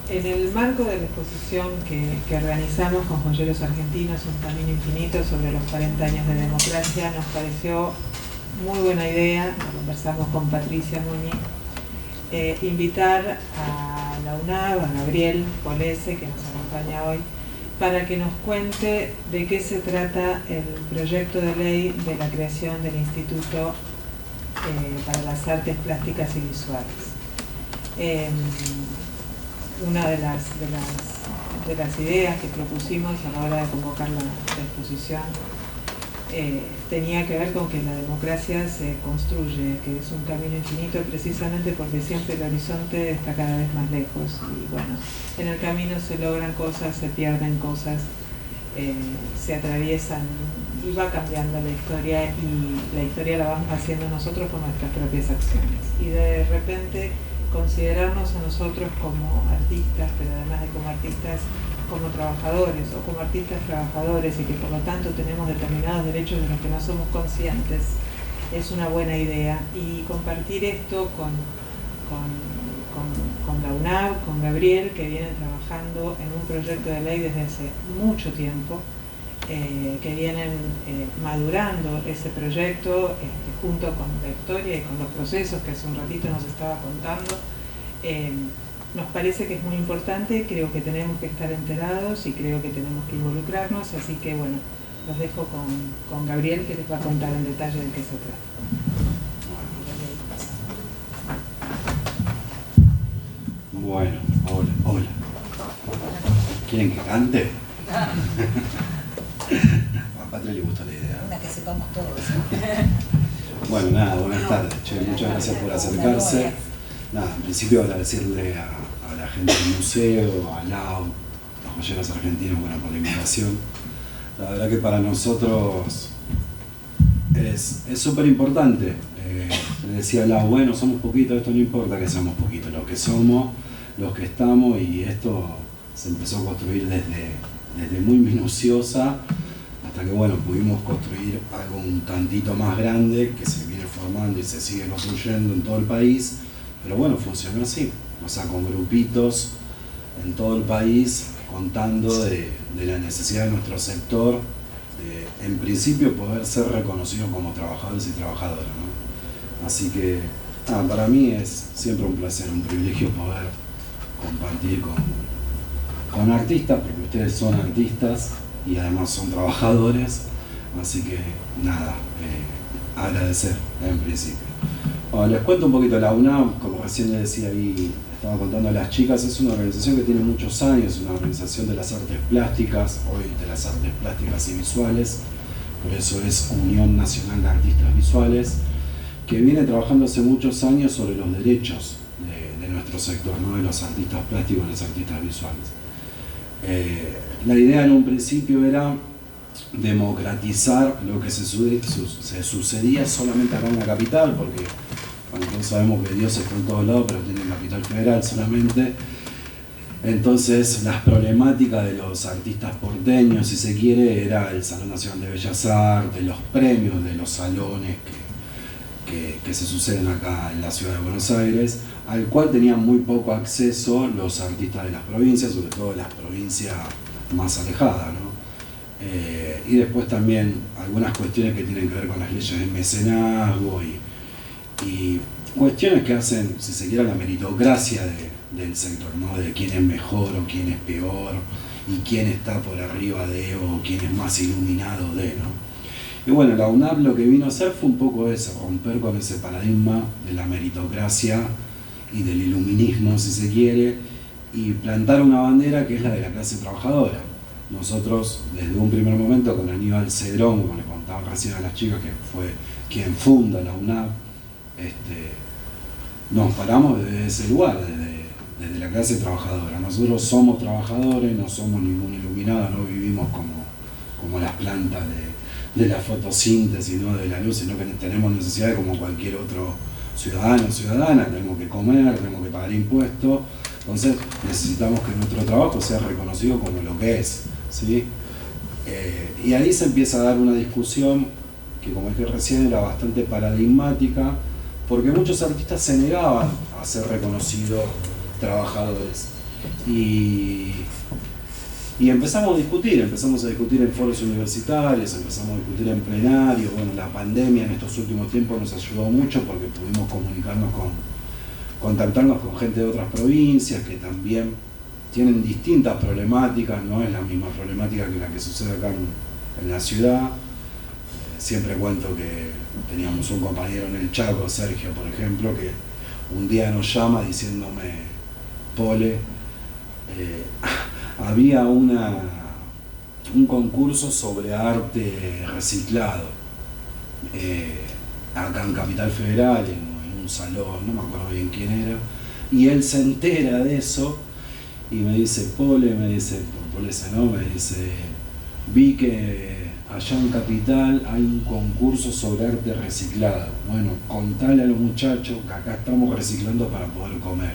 En el marco de la exposición que organizamos con Joyeros Argentinos, un camino infinito sobre los 40 años de democracia, nos pareció muy buena idea, lo conversamos con Patricia Muñiz, invitar a la UNAV, a Gabriel Polese, que nos acompaña hoy, para que nos cuente de qué se trata el proyecto de ley de la creación del Instituto para las Artes Plásticas y Visuales. Una de las ideas que propusimos a la hora de convocar la exposición tenía que ver con que la democracia se construye, que es un camino infinito, precisamente porque siempre el horizonte está cada vez más lejos y bueno, en el camino se logran cosas, se pierden cosas, se atraviesan y va cambiando la historia, y la historia la vamos haciendo nosotros con nuestras propias acciones, y de repente considerarnos a nosotros como artistas, pero además de como artistas, como trabajadores o como artistas trabajadores, y que por lo tanto tenemos determinados derechos de los que no somos conscientes, es una buena idea. Y compartir esto con la UNAV, con Gabriel, que viene trabajando en un proyecto de ley desde hace mucho tiempo, que vienen madurando ese proyecto junto con la historia y con los procesos que hace un ratito nos estaba contando. Nos parece que es muy importante, creo que tenemos que estar enterados y creo que tenemos que involucrarnos, así que bueno, los dejo con Gabriel, que les va a contar en detalle de qué se trata. Bueno, hola. ¿Quieren que cante? A Patria le gusta la idea. Una que sepamos todos. Bueno, nada, buenas tardes. Che, muchas gracias por acercarse. Nada, en principio agradecerle a la gente del museo, a Lau, a los Joyeros Argentinos, bueno, por la invitación. La verdad que para nosotros es súper importante. Le decía a Lau, bueno, somos poquitos, esto no importa que seamos poquitos, lo que somos, los que estamos, y esto se empezó a construir desde muy minuciosa hasta que, bueno, pudimos construir algo un tantito más grande que se viene formando y se sigue construyendo en todo el país. Pero bueno, funcionó así, o sea, con grupitos en todo el país, contando de la necesidad de nuestro sector, de, en principio, poder ser reconocidos como trabajadores y trabajadoras, ¿no? Así que, nada, para mí es siempre un placer, un privilegio poder compartir con artistas, porque ustedes son artistas y además son trabajadores, así que, nada, agradecer en principio. Bueno, les cuento un poquito. La UNAV, como recién les decía ahí, estaba contando a las chicas, es una organización que tiene muchos años, una organización de las artes plásticas, hoy de las artes plásticas y visuales, por eso es Unión Nacional de Artistas Visuales, que viene trabajando hace muchos años sobre los derechos de nuestro sector, ¿no? De los artistas plásticos y los artistas visuales. La idea en un principio era democratizar lo que se sucedía solamente acá en la capital, porque bueno, todos sabemos que Dios está en todos lados, pero tiene capital federal solamente. Entonces las problemáticas de los artistas porteños, si se quiere, era el Salón Nacional de Bellas Artes, los premios de los salones que se suceden acá en la ciudad de Buenos Aires, al cual tenían muy poco acceso los artistas de las provincias, sobre todo las provincias más alejadas, ¿no? Y después también algunas cuestiones que tienen que ver con las leyes de mecenazgo y cuestiones que hacen, si se quiere, la meritocracia del sector, ¿no? De quién es mejor o quién es peor, y quién está por arriba de, o quién es más iluminado de, ¿no? Y bueno, la UNAV lo que vino a hacer fue un poco eso, romper con ese paradigma de la meritocracia y del iluminismo, si se quiere, y plantar una bandera que es la de la clase trabajadora. Nosotros, desde un primer momento, con Aníbal Cedrón, como le contaba recién a las chicas, que fue quien funda la UNAV, nos paramos desde ese lugar, desde la clase trabajadora. Nosotros somos trabajadores, no somos ningún iluminado, no vivimos como las plantas de la fotosíntesis, ¿no? De la luz, sino que tenemos necesidades como cualquier otro ciudadano o ciudadana, tenemos que comer, tenemos que pagar impuestos, entonces necesitamos que nuestro trabajo sea reconocido como lo que es, ¿sí? Y ahí se empieza a dar una discusión que, como dije recién, era bastante paradigmática, porque muchos artistas se negaban a ser reconocidos trabajadores. Y empezamos a discutir en foros universitarios, empezamos a discutir en plenarios. Bueno, la pandemia en estos últimos tiempos nos ayudó mucho porque pudimos contactarnos con gente de otras provincias que también tienen distintas problemáticas, no es la misma problemática que la que sucede acá en la ciudad. Siempre cuento que teníamos un compañero en el Chaco, Sergio, por ejemplo, que un día nos llama diciéndome: Pole, había un concurso sobre arte reciclado acá en Capital Federal, en un salón, no me acuerdo bien quién era, y él se entera de eso y me dice: Pole, me dice, vi que allá en Capital hay un concurso sobre arte reciclado. Bueno, contale a los muchachos que acá estamos reciclando para poder comer.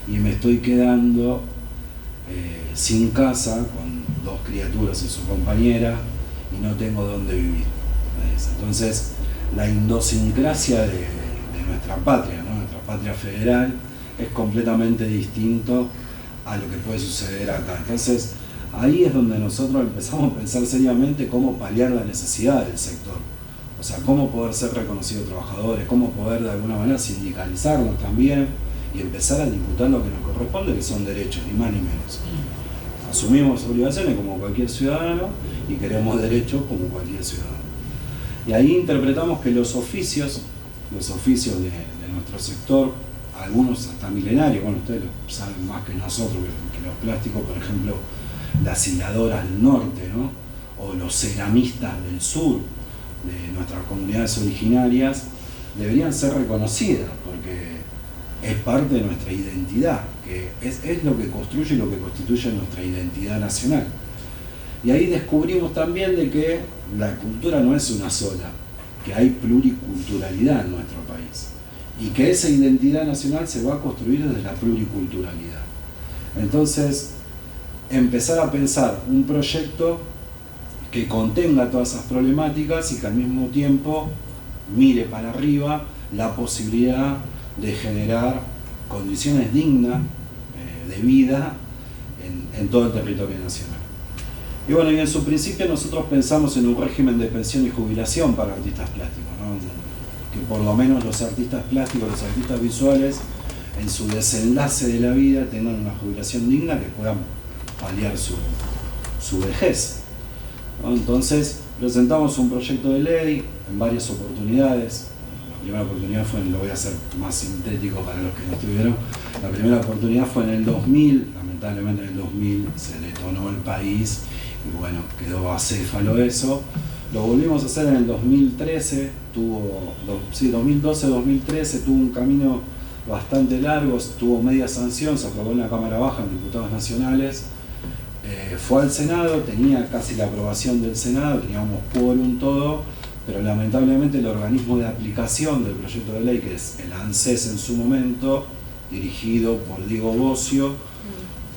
Y me estoy quedando sin casa, con 2 criaturas y su compañera, y no tengo dónde vivir. Entonces, la idiosincrasia de nuestra patria, ¿no? Nuestra patria federal, es completamente distinto a lo que puede suceder acá. Entonces, ahí es donde nosotros empezamos a pensar seriamente cómo paliar la necesidad del sector. O sea, cómo poder ser reconocidos trabajadores, cómo poder de alguna manera sindicalizarnos también y empezar a disputar lo que nos corresponde, que son derechos, ni más ni menos. Asumimos obligaciones como cualquier ciudadano y queremos derechos como cualquier ciudadano. Y ahí interpretamos que los oficios de nuestro sector, algunos hasta milenarios, bueno, ustedes lo saben más que nosotros, que los plásticos, por ejemplo, las hiladoras del norte, ¿no? O los ceramistas del sur, de nuestras comunidades originarias, deberían ser reconocidas, porque es parte de nuestra identidad, que es lo que construye y lo que constituye nuestra identidad nacional. Y ahí descubrimos también de que la cultura no es una sola, que hay pluriculturalidad en nuestro país, y que esa identidad nacional se va a construir desde la pluriculturalidad. Entonces, empezar a pensar un proyecto que contenga todas esas problemáticas y que al mismo tiempo mire para arriba la posibilidad de generar condiciones dignas de vida en todo el territorio nacional. Y bueno, y en su principio nosotros pensamos en un régimen de pensión y jubilación para artistas plásticos, ¿no? Que por lo menos los artistas plásticos, los artistas visuales, en su desenlace de la vida tengan una jubilación digna que puedan paliar su vejez, ¿no? Entonces presentamos un proyecto de ley en varias oportunidades. La primera oportunidad fue, lo voy a hacer más sintético para los que no estuvieron, la primera oportunidad fue en el 2000, lamentablemente en el 2000 se detonó el país y bueno, quedó acéfalo eso. Lo volvimos a hacer en el 2013, 2012-2013, tuvo un camino bastante largo, tuvo media sanción, se aprobó en la Cámara Baja, en diputados nacionales, fue al Senado, tenía casi la aprobación del Senado, teníamos quórum todo, pero lamentablemente el organismo de aplicación del proyecto de ley, que es el ANSES en su momento, dirigido por Diego Bocio,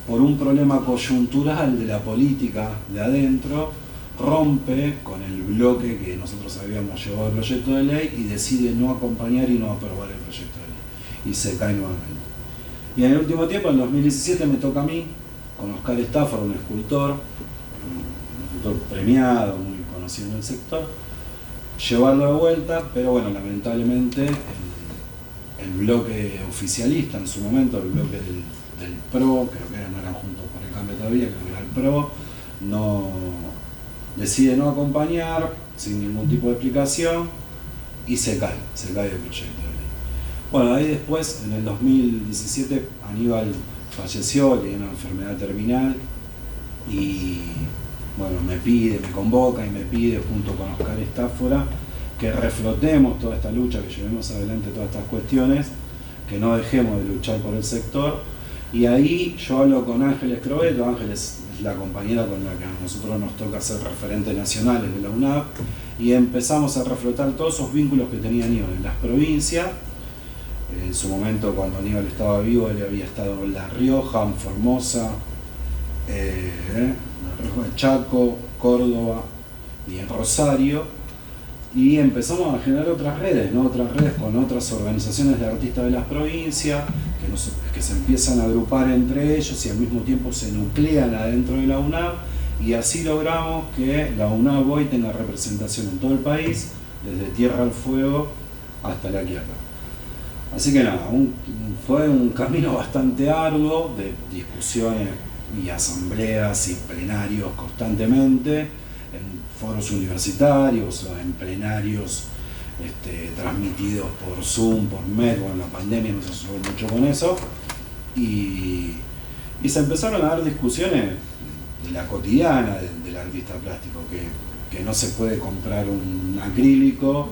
por un problema coyuntural de la política de adentro, rompe con el bloque que nosotros habíamos llevado al proyecto de ley y decide no acompañar y no aprobar el proyecto de ley. Y se cae nuevamente. Y en el último tiempo, en 2017, me toca a mí, con Oscar Stafford, un escultor premiado, muy conocido en el sector, llevarlo de vuelta, pero bueno, lamentablemente el bloque oficialista en su momento, el bloque del PRO, creo que no eran Juntos por el Cambio todavía, creo que era el PRO, decide no acompañar, sin ningún tipo de explicación, y se cae el proyecto de ley. Bueno, ahí después, en el 2017, Aníbal falleció, tenía una enfermedad terminal, y bueno, me convoca y me pide, junto con Oscar Estáfora, que reflotemos toda esta lucha, que llevemos adelante todas estas cuestiones, que no dejemos de luchar por el sector. Y ahí yo hablo con Ángeles Crobeto. Ángeles es la compañera con la que a nosotros nos toca ser referentes nacionales de la UNAP, y empezamos a reflotar todos esos vínculos que tenía Aníbal en las provincias. En su momento, cuando Aníbal estaba vivo, él había estado en La Rioja, en Formosa, Chaco, Córdoba y en Rosario, y empezamos a generar otras redes, ¿no? Otras redes con otras organizaciones de artistas de las provincias que se empiezan a agrupar entre ellos y al mismo tiempo se nuclean adentro de la UNAV, y así logramos que la UNAV hoy tenga representación en todo el país, desde Tierra del Fuego hasta La Quiaca. Así que nada, fue un camino bastante arduo de discusiones y asambleas y plenarios constantemente, en foros universitarios o en plenarios transmitidos por Zoom, por Met. Bueno, la pandemia nos ayudó mucho con eso, y se empezaron a dar discusiones de la cotidiana del artista plástico, que no se puede comprar un acrílico,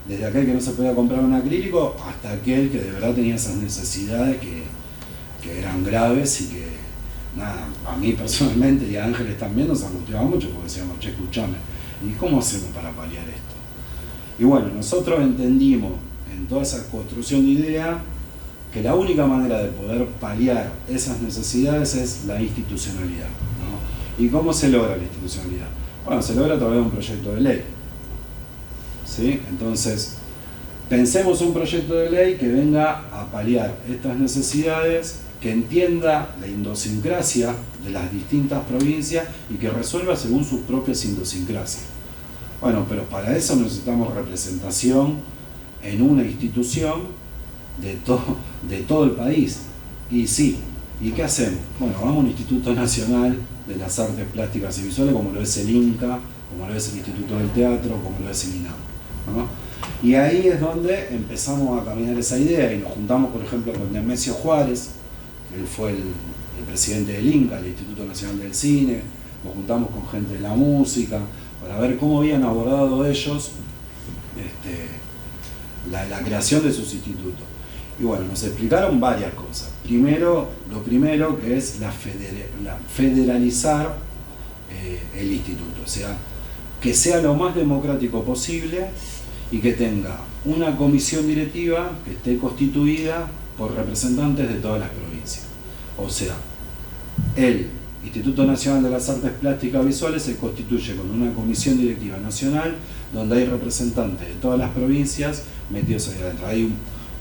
desde aquel que no se podía comprar un acrílico hasta aquel que de verdad tenía esas necesidades que eran graves y que, nada, a mí personalmente y a Ángeles también nos angustiaba mucho, porque decíamos, che, escuchame, ¿y cómo hacemos para paliar esto? Y bueno, nosotros entendimos en toda esa construcción de idea que la única manera de poder paliar esas necesidades es la institucionalidad, ¿no? ¿Y cómo se logra la institucionalidad? Bueno, se logra a través de un proyecto de ley, ¿sí? Entonces, pensemos un proyecto de ley que venga a paliar estas necesidades, que entienda la idiosincrasia de las distintas provincias y que resuelva según sus propias idiosincrasias. Bueno, pero para eso necesitamos representación en una institución de todo el país. Y sí, ¿y qué hacemos? Bueno, vamos a un Instituto Nacional de las Artes Plásticas y Visuales, como lo es el INCA, como lo es el Instituto del Teatro, como lo es el INAU, ¿no? Y ahí es donde empezamos a caminar esa idea, y nos juntamos, por ejemplo, con Nemesio Juárez, que él fue el presidente del INCA, el Instituto Nacional del Cine. Nos juntamos con gente de la música, para ver cómo habían abordado ellos la creación de sus institutos. Y bueno, nos explicaron varias cosas. Lo primero que es federalizar el instituto, o sea, que sea lo más democrático posible y que tenga una comisión directiva que esté constituida por representantes de todas las provincias. O sea, el Instituto Nacional de las Artes Plásticas Visuales se constituye con una comisión directiva nacional donde hay representantes de todas las provincias metidos ahí adentro. Hay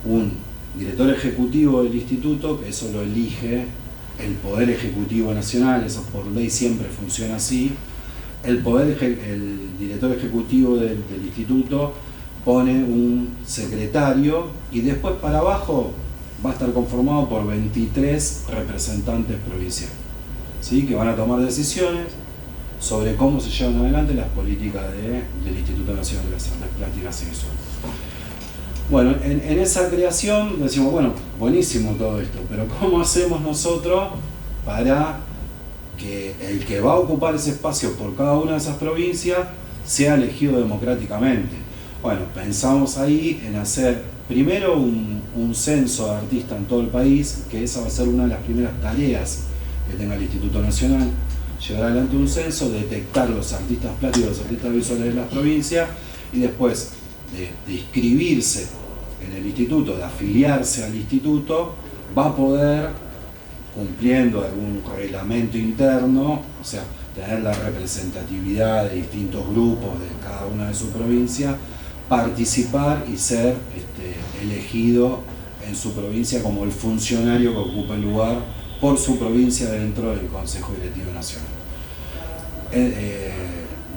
un director ejecutivo del instituto, que eso lo elige el Poder Ejecutivo Nacional, eso por ley siempre funciona así. El director ejecutivo del instituto pone un secretario, y después para abajo va a estar conformado por 23 representantes provinciales, ¿sí? Que van a tomar decisiones sobre cómo se llevan adelante las políticas del Instituto Nacional de las Artes Plásticas y Visuales. Bueno, en esa creación decimos, bueno, buenísimo todo esto, pero ¿cómo hacemos nosotros para que el que va a ocupar ese espacio por cada una de esas provincias sea elegido democráticamente? Bueno, pensamos ahí en hacer primero un censo de artistas en todo el país, que esa va a ser una de las primeras tareas que tenga el Instituto Nacional, llevar adelante un censo, detectar los artistas plásticos, los artistas visuales de las provincias, y después de inscribirse en el instituto, de afiliarse al instituto, va a poder, cumpliendo algún reglamento interno, o sea, tener la representatividad de distintos grupos de cada una de sus provincias, participar y ser elegido en su provincia como el funcionario que ocupa el lugar por su provincia dentro del Consejo Directivo Nacional.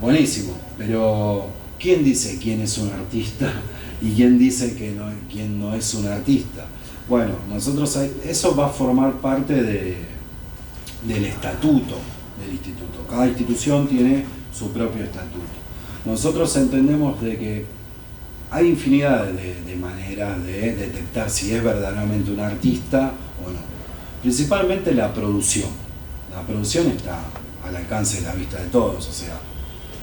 Buenísimo, pero ¿quién dice quién es un artista y quién dice quién no es un artista? Bueno, eso va a formar parte del estatuto del instituto. Cada institución tiene su propio estatuto. Nosotros entendemos de que hay infinidad de maneras de detectar si es verdaderamente un artista o no. Principalmente la producción. La producción está al alcance de la vista de todos. O sea,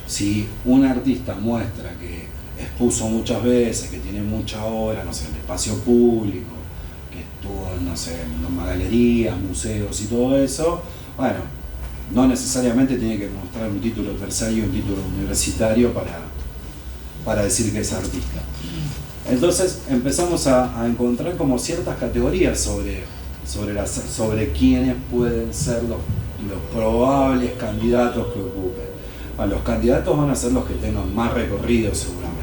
si un artista muestra que expuso muchas veces, que tiene mucha obra, no sé, en el espacio público, que estuvo, no sé, en galerías, museos y todo eso, bueno, no necesariamente tiene que mostrar un título terciario, un título universitario para decir que es artista. Entonces empezamos a encontrar como ciertas categorías sobre quiénes pueden ser los probables candidatos que ocupen. Bueno, los candidatos van a ser los que tengan más recorrido seguramente.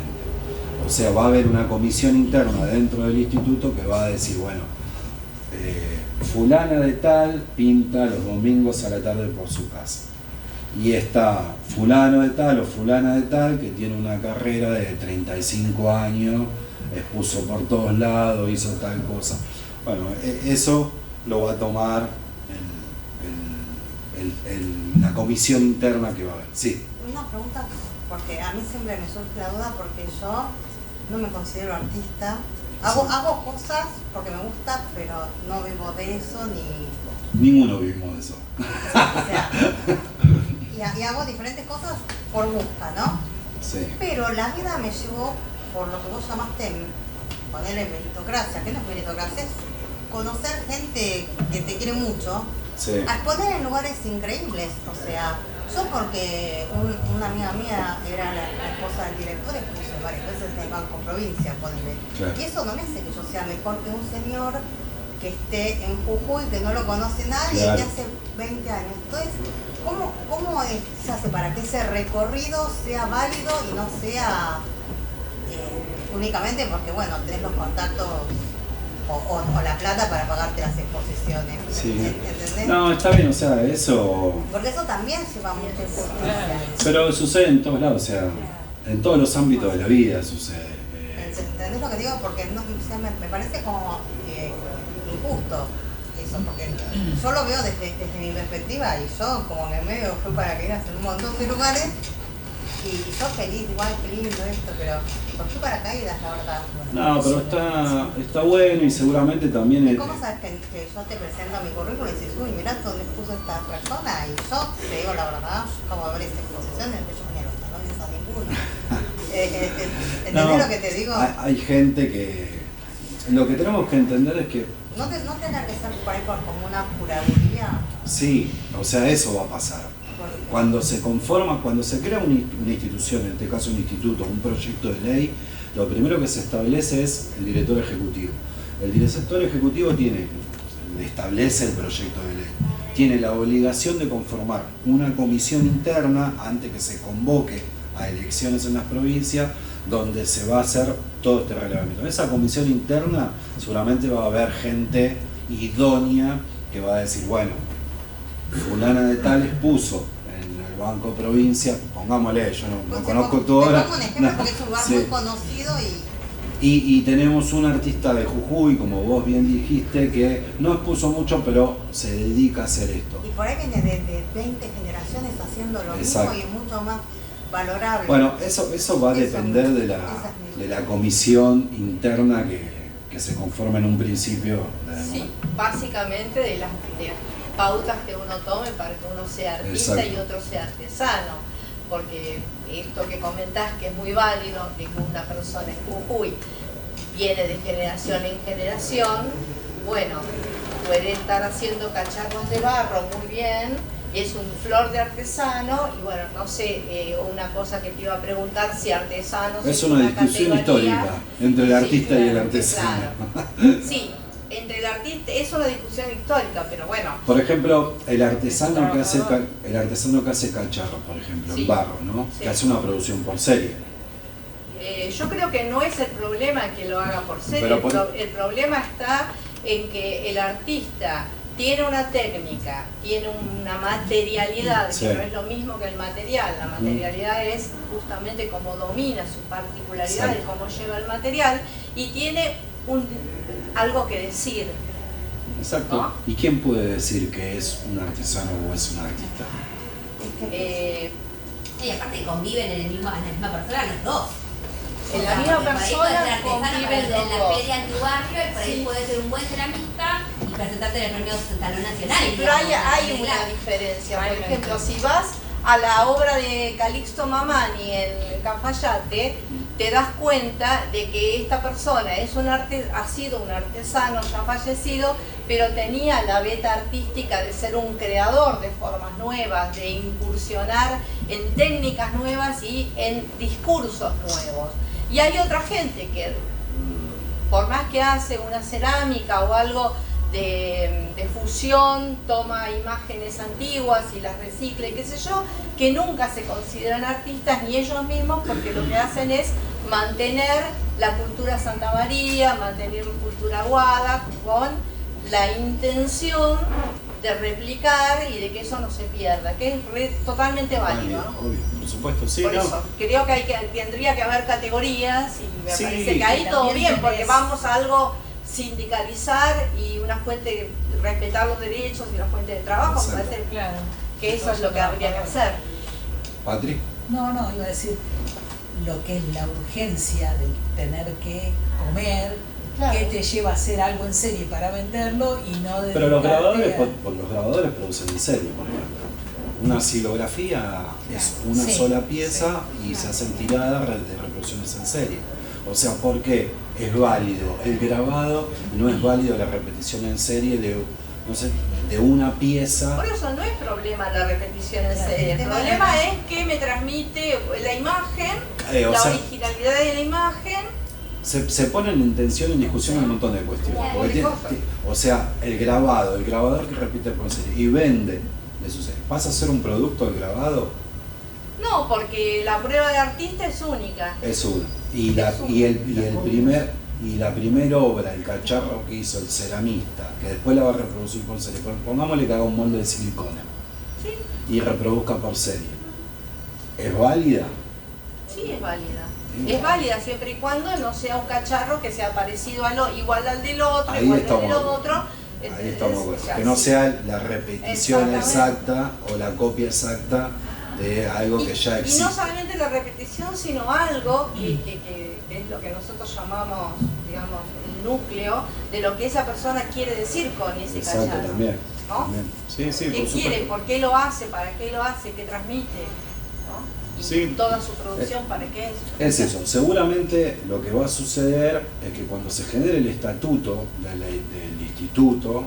O sea, va a haber una comisión interna dentro del instituto que va a decir, bueno, fulana de tal pinta los domingos a la tarde por su casa. Y está fulano de tal o fulana de tal que tiene una carrera de 35 años, expuso por todos lados, hizo tal cosa. Bueno, eso lo va a tomar la comisión interna que va a haber. Sí. Una pregunta, porque a mí siempre me surge la duda, porque yo no me considero artista. Hago cosas porque me gusta, pero no vivo de eso ni... Ninguno vivimos de eso. O sea, y hago diferentes cosas por gusto, ¿no? Sí. Pero la vida me llevó por lo que vos llamaste, ponerle meritocracia. ¿Qué no es meritocracia? Es conocer gente que te quiere mucho, Sí. a exponer en lugares increíbles. O sea, yo porque una amiga mía era la esposa del director, expuse varias veces en el Banco Provincia, ponele. Claro. Y eso no me hace que yo sea mejor que un señor que esté en Jujuy, que no lo conoce nadie, Claro. que hace 20 años. Entonces, ¿cómo se hace para que ese recorrido sea válido y no sea únicamente porque, bueno, tenés los contactos o la plata para pagarte las exposiciones? Sí. ¿Entendés? No, está bien, o sea, eso... Porque eso también lleva mucha injusticia. Pero sucede en todos lados, o sea, en todos los ámbitos de la vida sucede. ¿Entendés lo que digo? Porque no, o sea, me parece como injusto eso, porque yo lo veo desde mi perspectiva y yo como que medio fui paracaídas en un montón de lugares y yo feliz, igual qué lindo esto, pero fui paracaídas, la verdad. No, pero está bueno y seguramente también... ¿Cómo sabes que yo te presento mi currículum y dices, uy, mirá dónde puso esta persona? Y yo te digo la verdad, yo como ver esta exposición, yo ni a los talones a ninguno. ¿Entendés lo que te digo? Hay gente que... Lo que tenemos que entender es que... ¿No tendrá que ser por ahí como una curaduría? Sí, o sea, eso va a pasar. Cuando se conforma, cuando se crea una institución, en este caso un instituto, un proyecto de ley, lo primero que se establece es el director ejecutivo. El director ejecutivo establece el proyecto de ley. Tiene la obligación de conformar una comisión interna antes que se convoque a elecciones en las provincias, donde se va a hacer todo este relevamiento. En esa comisión interna seguramente va a haber gente idónea que va a decir, bueno, fulana de tal expuso en el Banco Provincia, pongámosle, yo no conozco todo ahora. Te pongo un ejemplo porque es un lugar Sí. muy conocido Y tenemos un artista de Jujuy, como vos bien dijiste, que no expuso mucho, pero se dedica a hacer esto. y por ahí viene de 20 generaciones haciendo lo Exacto. mismo y es mucho más valorable. Bueno, eso va a depender de la comisión interna que se forma en un principio. Sí, básicamente de las pautas que uno tome para que uno sea artista. Exacto. Y otro sea artesano, porque esto que comentás que es muy válido, de que una persona en Jujuy viene de generación en generación, bueno, puede estar haciendo cacharros de barro muy bien, es un flor de artesano, y bueno, no sé, una cosa que te iba a preguntar, si artesano Es una discusión histórica entre el artista y el artesano. Claro. Sí, entre el artista, es una discusión histórica, pero bueno. Por ejemplo, el artesano que hace cacharros, por ejemplo, Sí. en barro, ¿no? Sí. Que hace una producción por serie. Yo creo que no es el problema que lo haga por serie, Pero el problema está en que el artista tiene una técnica, tiene una materialidad, Sí. que no es lo mismo que el material. La materialidad es justamente cómo domina su particularidad, Exacto. cómo lleva el material, y tiene algo que decir. Exacto. ¿No? ¿Y quién puede decir que es un artesano o es un artista? Y aparte conviven en la misma persona los dos. En la misma persona conviven en los la dos. feria en tu barrio y por ahí Sí. puedes ser un buen ceramista y presentarte en el premio Salón Nacional. Sí, pero hay una diferencia. Por ejemplo, si vas a la obra de Calixto Mamani en Cafayate, te das cuenta de que esta persona ha sido un artesano ya fallecido, pero tenía la beta artística de ser un creador de formas nuevas, de incursionar en técnicas nuevas y en discursos nuevos. Y hay otra gente que, por más que hace una cerámica o algo de fusión, toma imágenes antiguas y las recicla y qué sé yo, que nunca se consideran artistas ni ellos mismos, porque lo que hacen es mantener la cultura Santa María, mantener la cultura Aguada con la intención de replicar y de que eso no se pierda, que es totalmente válido, ¿no? Obvio, por supuesto, sí. Por ¿no? eso, creo que tendría que haber categorías y me Sí, parece que ahí y todo también bien, porque tenés- vamos a algo sindicalizar y una fuente, respetar los derechos y una fuente de trabajo, me Exacto. parece Claro. que eso es lo que habría que hacer. Patri. No, iba a decir lo que es la urgencia de tener que comer, Claro. que te lleva a hacer algo en serie para venderlo y no de. Pero los grabadores, los grabadores producen en serie, por ejemplo. Una silografía es una Sí, sola pieza y se hacen tiradas de reproducciones en serie. O sea, ¿por qué es válido el grabado y no es válido la repetición en serie de, no sé, de una pieza? Por eso no es problema la repetición en Claro, serie, el el tema problema de- es que me transmite la imagen, O la sea, originalidad de la imagen. se ponen en tensión, en discusión un montón de cuestiones. Claro, Porque de cosas. o sea, el grabador que repite por serie y vende de su serie, ¿pasa a ser un producto el grabado? No, porque la prueba de artista es única. Es una. Y la primera obra, el cacharro que hizo el ceramista, que después la va a reproducir por serie, pongámosle que haga un molde de silicona Sí, y reproduzca por serie, ¿es válida? sí es válida. Sí. Es válida siempre y cuando no sea un cacharro que sea parecido igual al del otro, Ahí igual estamos al de del acuerdo. otro. Ahí estamos de acuerdo. O sea, Que no sí. sea la repetición Exactamente. exacta o la copia exacta de algo que ya Y existe. no solamente la repetición, sino algo que es lo que nosotros llamamos, digamos, el núcleo de lo que esa persona quiere decir con ese Exacto, cacharro. también. ¿No? También. Sí, sí, ¿Qué por quiere? supuesto. ¿Por qué lo hace? ¿Para qué lo hace? ¿Qué transmite? ¿No? Y Sí. toda su producción, ¿para qué es? Es eso, seguramente lo que va a suceder es que cuando se genere el estatuto del instituto,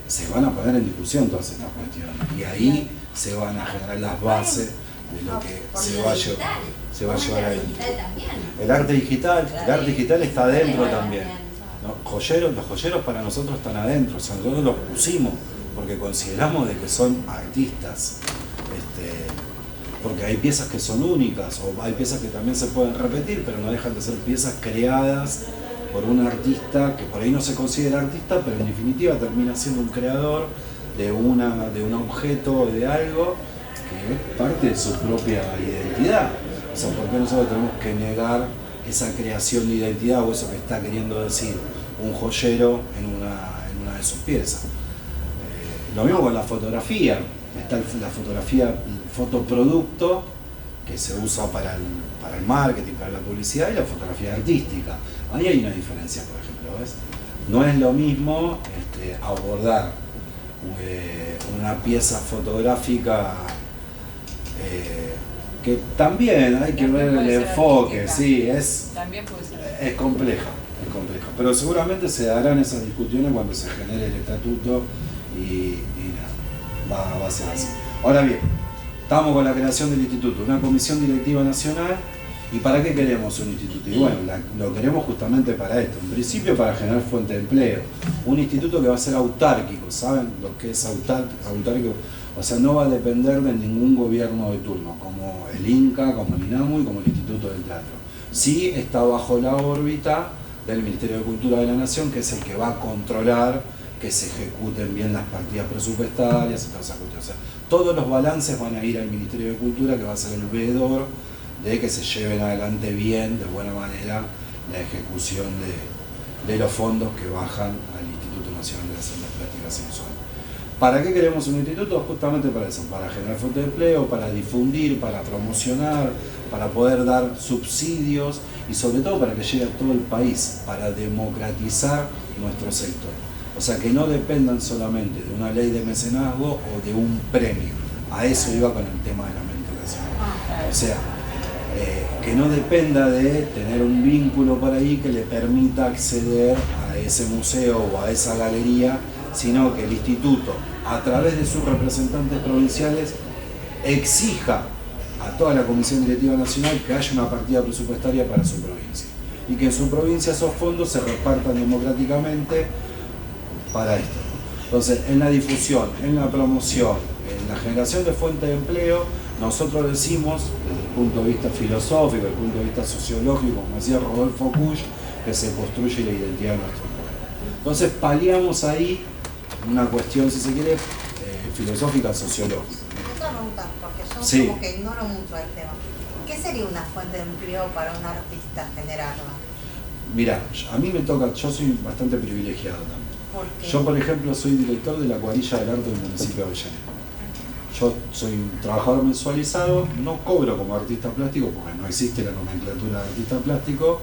se van a poner en discusión todas estas cuestiones y ahí se van a generar las bases de lo que Por se lo va a digital. llevar Por lo ahí. digital también. El arte digital está adentro Bueno, también. ¿No? Los joyeros para nosotros están adentro, o sea, nosotros los pusimos porque consideramos de que son artistas. Porque hay piezas que son únicas o hay piezas que también se pueden repetir, pero no dejan de ser piezas creadas por un artista que por ahí no se considera artista, pero en definitiva termina siendo un creador de un objeto o de algo que es parte de su propia identidad. O sea, ¿por qué nosotros tenemos que negar esa creación de identidad o eso que está queriendo decir un joyero en una de sus piezas? Lo mismo con la fotografía. Está la fotografía, el fotoproducto que se usa para el marketing, para la publicidad, y la fotografía artística. Ahí hay una diferencia, por ejemplo, ¿ves? No es lo mismo abordar una pieza fotográfica que también hay que ver el Puede ser enfoque, artística. sí, es También puede ser. es compleja, pero seguramente se darán esas discusiones cuando se genere el estatuto y nada, va a ser así. Ahora bien, estamos con la creación del instituto, una comisión directiva nacional. ¿Y para qué queremos un instituto? Y bueno, lo queremos justamente para esto, en principio para generar fuente de empleo. Un instituto que va a ser autárquico, ¿saben lo que es autárquico? O sea, no va a depender de ningún gobierno de turno, como el INCA, como el INAMU y como el Instituto del Teatro. Sí está bajo la órbita del Ministerio de Cultura de la Nación, que es el que va a controlar que se ejecuten bien las partidas presupuestarias y todas esas cuestiones. O sea, todos los balances van a ir al Ministerio de Cultura, que va a ser el veedor de que se lleven adelante bien, de buena manera, la ejecución de los fondos que bajan al Instituto Nacional de las Artes Plásticas y Visuales. ¿Para qué queremos un instituto? Justamente para eso, para generar fuente de empleo, para difundir, para promocionar, para poder dar subsidios y sobre todo para que llegue a todo el país, para democratizar nuestro sector. O sea, que no dependan solamente de una ley de mecenazgo o de un premio. A eso iba con el tema de la mercadotecnia. O sea, que no dependa de tener un vínculo por ahí que le permita acceder a ese museo o a esa galería, sino que el instituto, a través de sus representantes provinciales, exija a toda la Comisión Directiva Nacional que haya una partida presupuestaria para su provincia y que en su provincia esos fondos se repartan democráticamente para esto. Entonces, en la difusión, en la promoción, en la generación de fuentes de empleo, nosotros decimos, desde el punto de vista filosófico, desde el punto de vista sociológico, como decía Rodolfo Kusch, que se construye la identidad de nuestro pueblo. Entonces paliamos ahí una cuestión, si se quiere, filosófica, sociológica. Otra pregunta, porque yo Sí. como que ignoro mucho el tema. ¿Qué sería una fuente de empleo para un artista generarla? Mira, a mí me toca, yo soy bastante privilegiado también. ¿Por qué? Yo, por ejemplo, soy director de la cuadrilla del arte del municipio de Avellaneda. Yo soy un trabajador mensualizado, no cobro como artista plástico porque no existe la nomenclatura de artista plástico,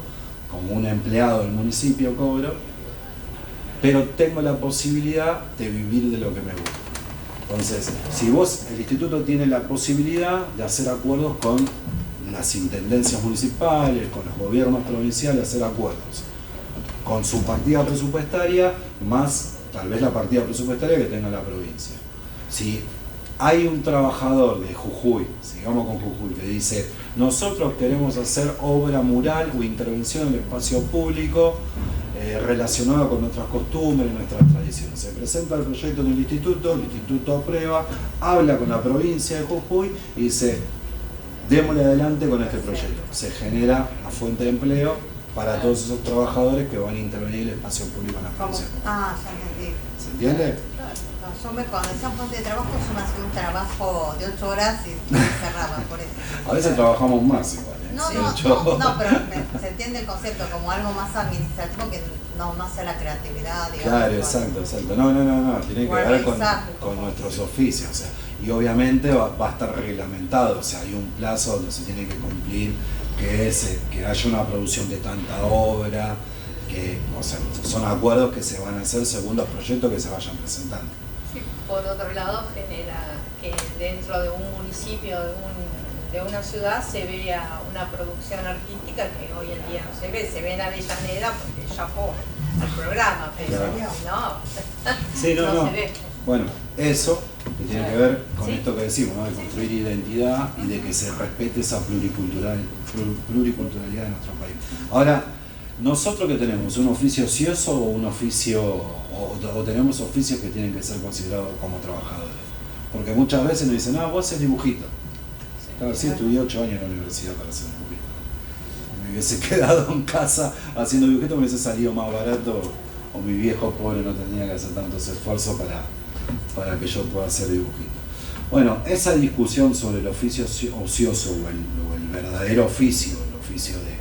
como un empleado del municipio cobro, pero tengo la posibilidad de vivir de lo que me gusta. Entonces, si vos, el instituto tiene la posibilidad de hacer acuerdos con las intendencias municipales, con los gobiernos provinciales, hacer acuerdos con su partida presupuestaria, más tal vez la partida presupuestaria que tenga la provincia. Si hay un trabajador de Jujuy, sigamos con Jujuy, que dice, nosotros queremos hacer obra mural o intervención en el espacio público relacionada con nuestras costumbres, nuestras tradiciones. Se presenta el proyecto en el instituto aprueba, habla con la provincia de Jujuy y dice, démosle adelante con este proyecto. Se genera una fuente de empleo para todos esos trabajadores que van a intervenir en el espacio público en la provincia. Ah, ya entendí. ¿Se entiende? No, cuando decía fuente de trabajo, yo me hacía un trabajo de 8 horas y me cerraba por eso. A veces trabajamos más igual. No, pero se entiende el concepto como algo más administrativo que no más a la creatividad, digamos. Claro, exacto. No, tiene que ver con nuestros oficios. O sea, y obviamente va a estar reglamentado, o sea, hay un plazo donde se tiene que cumplir, que es que haya una producción de tanta obra, que, o sea, son acuerdos que se van a hacer según los proyectos que se vayan presentando. Sí, por otro lado, genera que dentro de un municipio, de una ciudad, se vea una producción artística que hoy en día no se ve en Avellaneda porque ya fue el programa, pero no se ve. Bueno, eso que tiene que ver con esto que decimos, ¿no? De construir identidad y de que se respete esa pluriculturalidad de nuestro país. Ahora, nosotros que tenemos un oficio ocioso o un oficio, o tenemos oficios que tienen que ser considerados como trabajadores. Porque muchas veces nos dicen, no, vos haces dibujito. Claro, sí, estudié 8 años en la universidad para hacer dibujito. Me hubiese quedado en casa haciendo dibujito, me hubiese salido más barato, o mi viejo pobre no tenía que hacer tantos esfuerzos para que yo pueda hacer dibujito. Bueno, esa discusión sobre el oficio ocioso o el verdadero oficio, el oficio de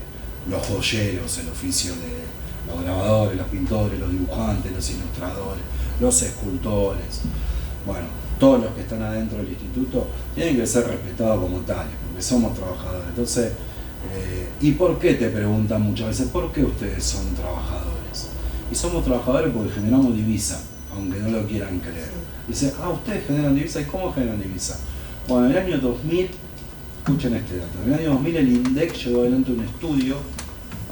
los joyeros, el oficio de los grabadores, los pintores, los dibujantes, los ilustradores, los escultores, bueno, todos los que están adentro del instituto tienen que ser respetados como tales, porque somos trabajadores. Entonces, ¿y por qué? Te preguntan muchas veces, ¿por qué ustedes son trabajadores? Y somos trabajadores porque generamos divisa, aunque no lo quieran creer. Dice, ustedes generan divisa, ¿y cómo generan divisa? Bueno, en el año 2000, escuchen este dato, en el año 2000 el INDEC llevó adelante un estudio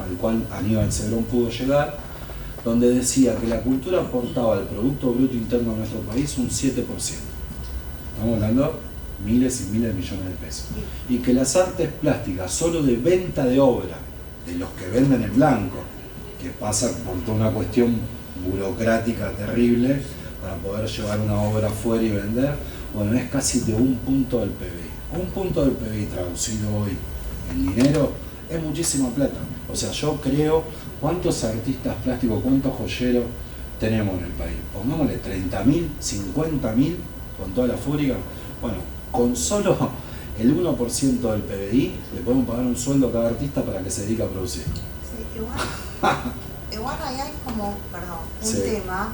al cual Aníbal Cedrón pudo llegar, donde decía que la cultura aportaba al Producto Bruto Interno de nuestro país un 7%. Estamos hablando miles y miles de millones de pesos. Y que las artes plásticas, solo de venta de obra, de los que venden en blanco, que pasa por toda una cuestión burocrática terrible para poder llevar una obra afuera y vender, bueno, es casi de un punto del PBI. Un punto del PBI traducido hoy en dinero es muchísima plata. O sea, yo creo, ¿cuántos artistas plásticos, cuántos joyeros tenemos en el país? Pongámosle 30.000, 50.000 con toda la fábrica. Bueno, con solo el 1% del PBI le podemos pagar un sueldo a cada artista para que se dedique a producir. Sí, igual ahí hay como, un tema,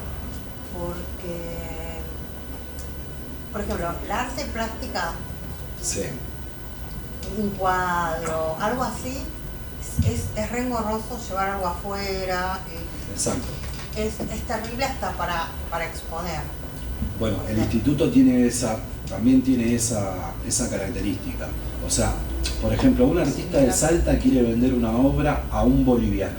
porque, por ejemplo, la arte plástica, un cuadro, algo así, es re engorroso llevar algo afuera. Exacto. Es terrible hasta para exponer. Bueno, el instituto tiene también tiene esa característica. O sea, por ejemplo, un artista de Salta quiere vender una obra a un boliviano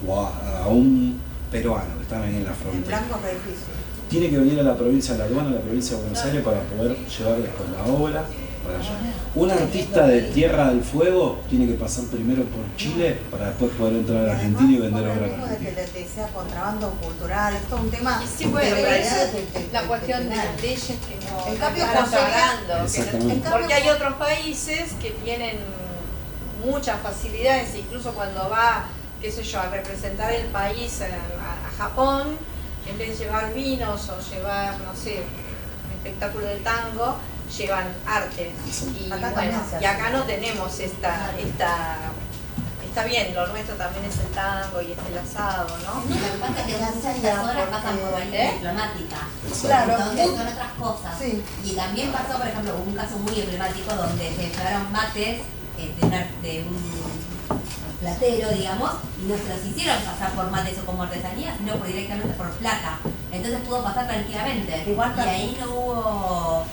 o a un peruano que están ahí en la frontera. En blanco es difícil. Tiene que venir a la provincia de La Aduana, a la provincia de Buenos Aires, para poder llevar después la obra para allá. Un artista de Tierra del Fuego tiene que pasar primero por Chile para después poder entrar a la Argentina y vender obra en Argentina. De que sea contrabando cultural, esto es un tema. Y sí, bueno, la cuestión de las leyes que no están pagando. Porque hay otros países que tienen muchas facilidades, incluso cuando va, qué sé yo, a representar el país a Japón, en vez de llevar vinos o llevar, no sé, un espectáculo de tango, llevan arte. Y Acá bueno, también se hace. y acá no tenemos está bien, lo nuestro también es el tango y es el asado, ¿no? Lo que pasa es que muchas personas pasan por la línea diplomática. Claro. Entonces son otras cosas. Sí. Y también pasó, por ejemplo, hubo un caso muy emblemático donde se llevaron mates de un platero, digamos, y no se los hicieron pasar por mates o como artesanía, sino directamente por plata. Entonces pudo pasar tranquilamente. Igual y ahí no hubo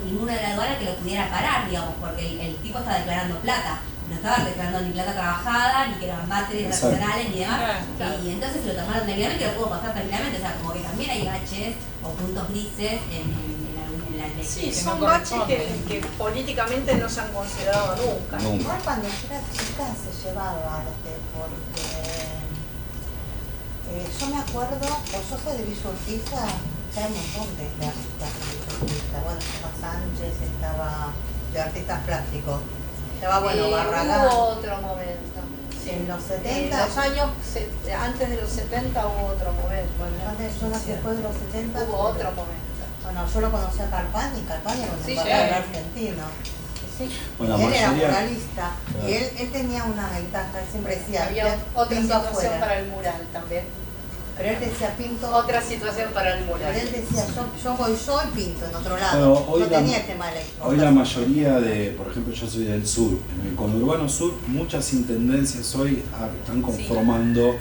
ninguna de las aduanas que lo pudiera parar, digamos, porque el tipo estaba declarando plata. No estaba declarando ni plata trabajada, ni que eran mates artesanales, ni demás. Claro. Y entonces lo tomaron tranquilamente y lo pudo pasar tranquilamente. O sea, como que también hay baches o puntos grises en la ley. Sí, que son no baches corresponden. que políticamente no se han considerado nunca. Nunca. Igual cuando yo era chica se llevaba, porque yo me acuerdo, pues yo soy de Villa Urquiza, hay un montón de artistas de Villa Urquiza. Bueno, estaba Sánchez, estaba de artistas plásticos. Estaba, bueno, Barragán. Hubo otro momento. En los En 70, los años, antes de los 70 hubo otro momento. antes yo nací después de los 70. Hubo otro momento. Bueno, yo lo conocí a Carpani, Carpani era un Sí, embajador sí. argentino. Sí. Bueno, Y la él era mayoría- muralista. Claro. Y él tenía una ventaja, él siempre decía, Había otra pinto situación afuera. para el mural también. Pero él decía, pinto. Otra situación para el Pero mural. él decía, yo voy yo y pinto en otro lado. Bueno, hoy no la- tenía el tema de la Hoy la mayoría de, por ejemplo, yo soy del sur, en el conurbano sur, muchas intendencias hoy están conformando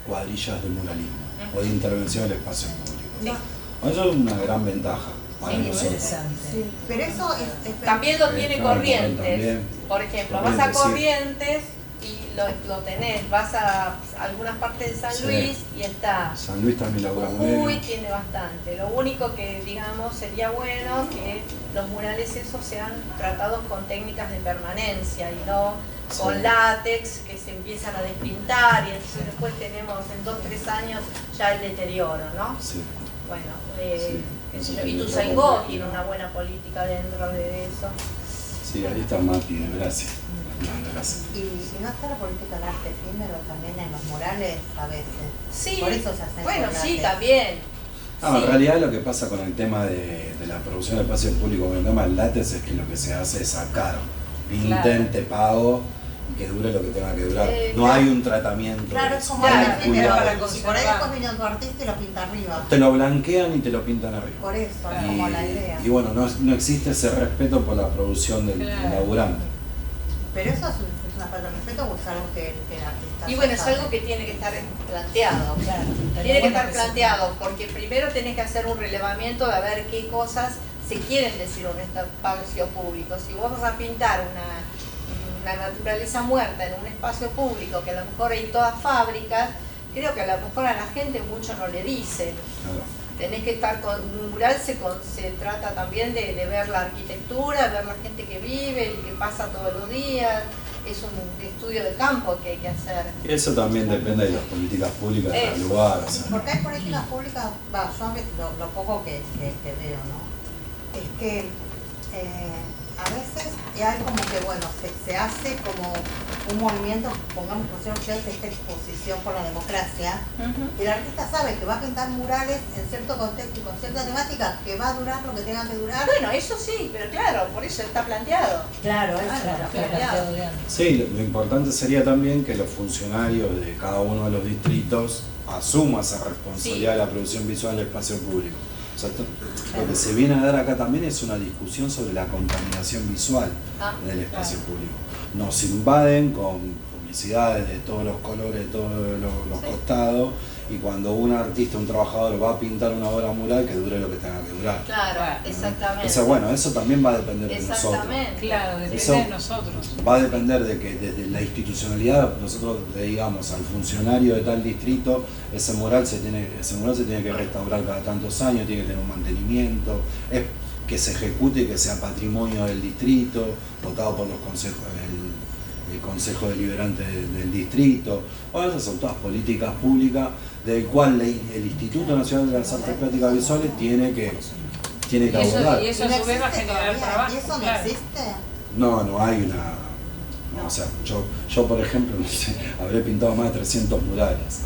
cuadrillas de muralismo o de intervención del espacio público. Eso es una gran ventaja para Sí, nosotros. interesante. Sí, pero eso es También lo tiene Claro, Corrientes. también. Por ejemplo, vas a Corrientes, sí. Corrientes y lo tenés. Vas a algunas partes de San Sí. Luis y está. San Luis también labura muy Jujuy bien. tiene bastante. Lo único que, digamos, sería bueno que los murales esos sean tratados con técnicas de permanencia y no con Sí. látex que se empiezan a despintar y entonces después tenemos en 2-3 años ya el deterioro, ¿no? Sí. Bueno, Sí, qué eso sé yo, también y tu está Saigó complejo. tiene una buena política dentro de eso. Sí, ahí está Mati, de gracias. No, gracias. Y si no está la política del arte efímero también en los murales a veces. Sí, Por eso se hacen bueno, con sí, látex. también. No, Sí. en realidad lo que pasa con el tema de la producción de espacio público con el tema del látex es que lo que se hace es sacar, pinten, te pago y que dure lo que tenga que durar. No hay un tratamiento. Claro, de es eso, como no hay el un efímero cuidado. para Para por ahí conservar. después viene otro artista y lo pinta arriba. Te lo blanquean y te lo pintan arriba. Por eso, es como la idea. Y bueno, no existe ese respeto por la producción del Claro. laburante. Pero eso es una falta de respeto o es algo que el artista Y bueno, es sabe. algo que tiene que estar planteado. Claro, estaría Tiene que bueno estar se- planteado, porque primero tenés que hacer un relevamiento de ver qué cosas se quieren decir en un espacio público. Si vos vas a pintar una naturaleza muerta en un espacio público, que a lo mejor hay todas fábricas, creo que a lo mejor a la gente mucho no le dice. Claro. Tenés que estar con un mural, se trata también de ver la arquitectura, ver la gente que vive y que pasa todos los días. Es un estudio de campo que hay que hacer. Y eso también depende de las políticas públicas de cada Eso. lugar. O sea, Porque hay políticas públicas, yo lo poco que veo, ¿no? Es que a veces hay como que, bueno, se hace como un movimiento, pongamos por ejemplo, esta exposición por la democracia, y el artista sabe que va a pintar murales en cierto contexto y con cierta temática que va a durar lo que tenga que durar. Bueno, eso sí, pero claro, por eso está planteado. Claro, eso Claro, es lo que- claro. sí, lo importante sería también que los funcionarios de cada uno de los distritos asuman esa responsabilidad de la producción visual del espacio público. O sea, lo que se viene a dar acá también es una discusión sobre la contaminación visual del espacio público. Nos invaden con publicidades de todos los colores, de todos los costados, y cuando un artista, un trabajador va a pintar una obra mural, que dure lo que tenga que durar. Claro, Claro. exactamente. O sea, bueno, eso también va a depender de nosotros. Exactamente. Claro, depende Eso de nosotros. Va a depender de que desde la institucionalidad nosotros le digamos al funcionario de tal distrito, ese mural se tiene que restaurar cada tantos años, tiene que tener un mantenimiento, es que se ejecute y que sea patrimonio del distrito, votado por los consejos, el Consejo Deliberante del distrito. Bueno, esas son todas políticas públicas del cual el Instituto Nacional de las Artes Plásticas Visuales tiene que abordar. Y eso a su vez va a existe generar todavía, trabajo. ¿y eso no claro. existe? No hay O sea, yo por ejemplo, no sé, habré pintado más de 300 murales